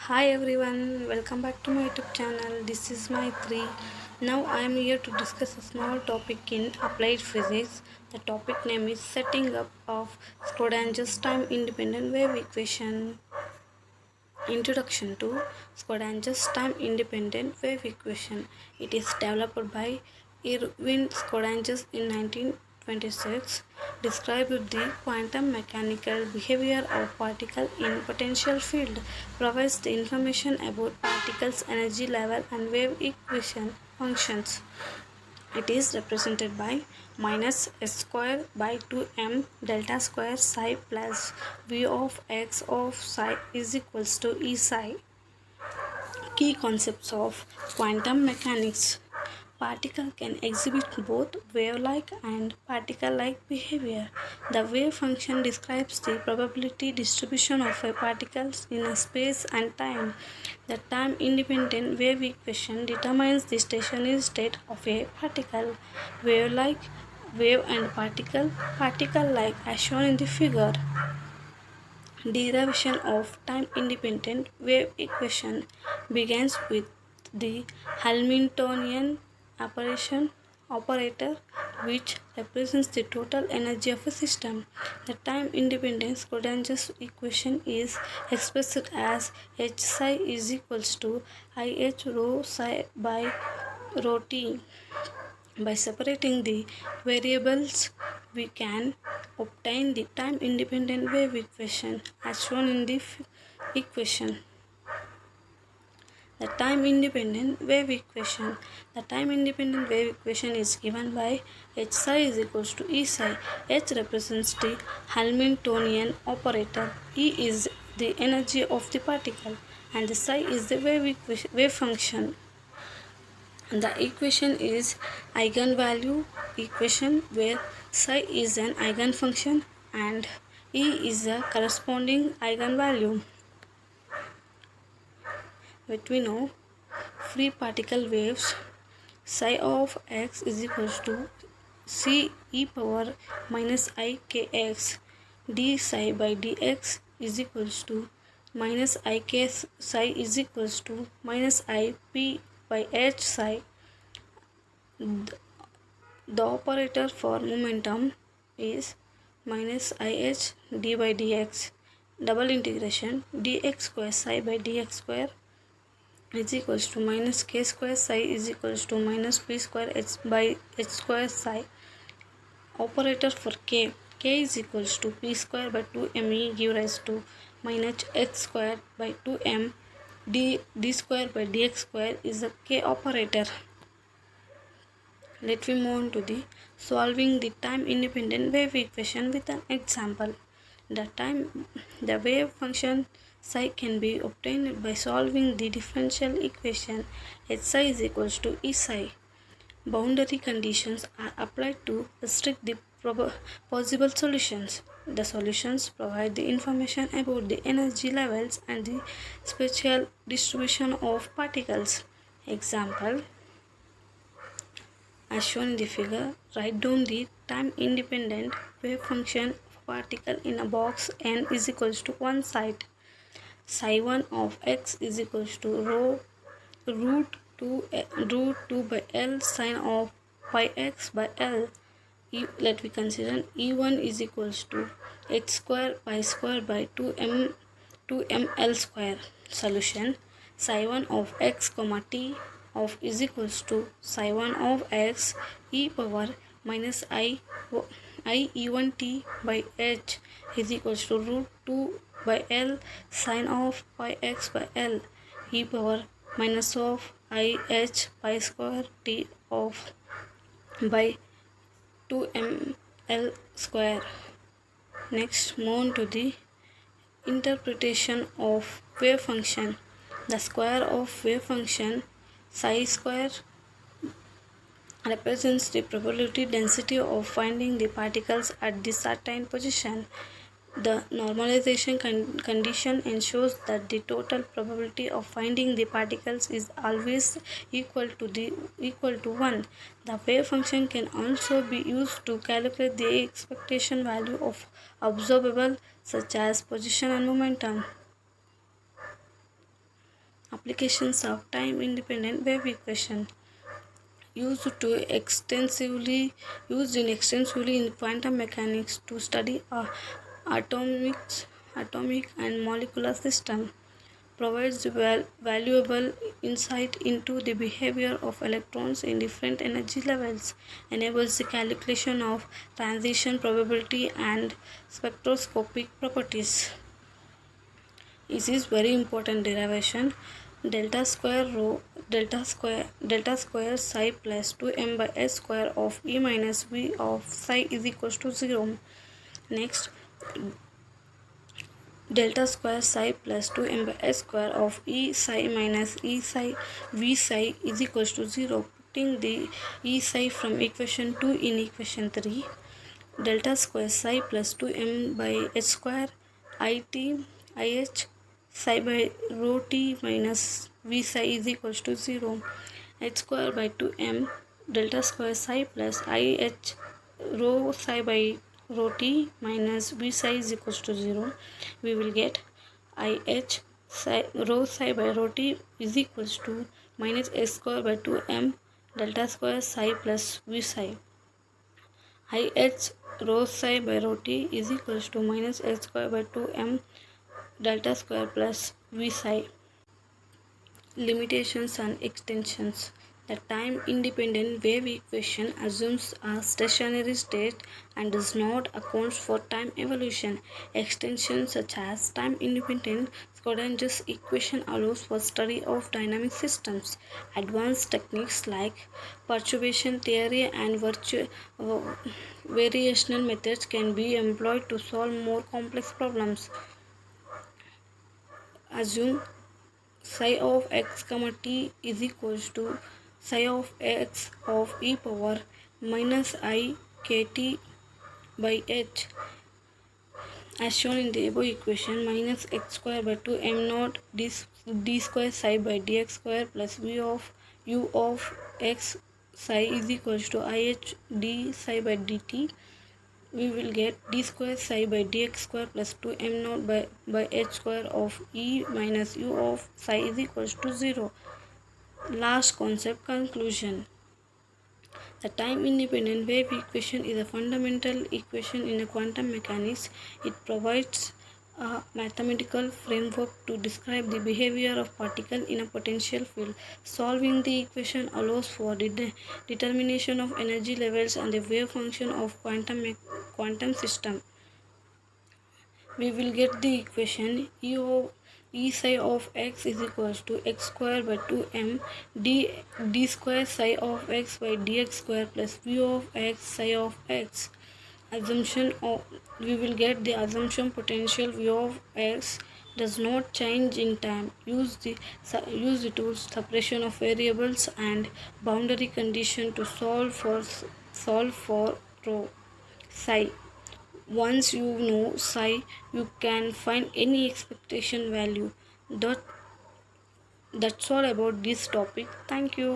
Hi everyone, welcome back to my YouTube channel. This is my 3. Now I am here to discuss a small topic in applied physics. The topic name is setting up of Schrodinger's time independent wave equation. Introduction to Schrodinger's time independent wave equation. It is developed by Erwin Schrodinger in 1926. Describes the quantum mechanical behavior of particle in potential field. Provides the information about particles' energy level and wave equation functions. It is represented by minus s square by 2m delta square psi plus v of x of psi is equals to e psi. Key concepts of quantum mechanics. Particle can exhibit both wave-like and particle-like behavior. The wave function describes the probability distribution of a particle in a space and time. The time-independent wave equation determines the stationary state of a particle. Wave-like, wave and particle-like as shown in the figure. Derivation of time-independent wave equation begins with the Hamiltonian operator which represents the total energy of a system. The time-independent Schrodinger's equation is expressed as h psi is equals to ih rho psi by rho t. By separating the variables, we can obtain the time-independent wave equation as shown in the equation. The time-independent wave equation. The time-independent wave equation is given by h psi is equals to e psi. H represents the Hamiltonian operator. E is the energy of the particle and the psi is the wave function. The equation is eigenvalue equation where psi is an eigenfunction and E is a corresponding eigenvalue. But we know free particle waves psi of x is equals to c e power minus I kx d psi by dx is equals to minus I k psi is equals to minus I p by h psi. The operator for momentum is minus ih d by dx double integration dx square psi by dx square is equals to minus k square psi is equals to minus p square h by h square psi. Operator for k is equals to p square by 2me give rise to minus h square by 2m d square by dx square is a k operator. Let me move on to the solving the time-independent wave equation with an example. The wave function psi can be obtained by solving the differential equation h psi is equals to e psi. Boundary conditions are applied to restrict the possible solutions. The solutions provide the information about the energy levels and the spatial distribution of particles. Example. As shown in the figure, write down the time-independent wave function of a particle in a box n is equals to one side. Psi 1 of x is equals to root 2 by L sine of pi x by L. Let me consider E1 is equals to x square pi square by 2ml square. Solution psi 1 of x comma t of is equals to psi 1 of x e power minus I e1 t by h is equals to root 2 by L sine of pi x by L e power minus of I h pi square t of by 2ml square. Next, move on to the interpretation of wave function. The square of wave function psi square represents the probability density of finding the particles at the certain position. The normalization condition ensures that the total probability of finding the particles is always equal to 1. The wave function can also be used to calculate the expectation value of observable such as position and momentum. Applications of time-independent wave equation used in extensively in quantum mechanics to study atomic, atomic and molecular system. Provides valuable insight into the behavior of electrons in different energy levels, enables the calculation of transition probability and spectroscopic properties. This is very important derivation. Delta square psi plus 2m by s square of e minus v of psi is equals to 0. Next, delta square psi plus 2m by s square of e psi minus e psi v psi is equals to 0. Putting the e psi from equation 2 in equation 3, delta square psi plus 2m by h square ih psi by rho t minus v psi is equals to 0. H square by 2m delta square psi plus ih rho psi by rho t minus v psi is equals to 0. We will get ih psi, rho psi by rho t is equals to minus h square by 2m delta square psi plus v psi. ih rho psi by rho t is equals to minus h square by 2m delta square plus v psi. Limitations and extensions. The time-independent wave equation assumes a stationary state and does not account for time evolution. Extensions such as time-independent Schrodinger's equation allows for study of dynamic systems. Advanced techniques like perturbation theory and variational methods can be employed to solve more complex problems. Assume psi of x comma t is equals to psi of x of e power minus I kt by h, as shown in the above equation. Minus x square by 2 m naught d square psi by dx square plus v of u of x psi is equals to ih d psi by dt. We will get d square psi by dx square plus 2m naught by h square of e minus u of psi is equals to 0. Last concept conclusion. The time-independent wave equation is a fundamental equation in quantum mechanics. It provides a mathematical framework to describe the behavior of particles in a potential field. Solving the equation allows for the determination of energy levels and the wave function of quantum system. We will get the equation e psi of x is equals to x square by 2m d square psi of x by dx square plus v of x psi of x. We will get the assumption potential v of x does not change in time. Use the tools separation of variables and boundary condition to solve for rho psi. Once you know psi, you can find any expectation value. That's all about this topic. Thank you.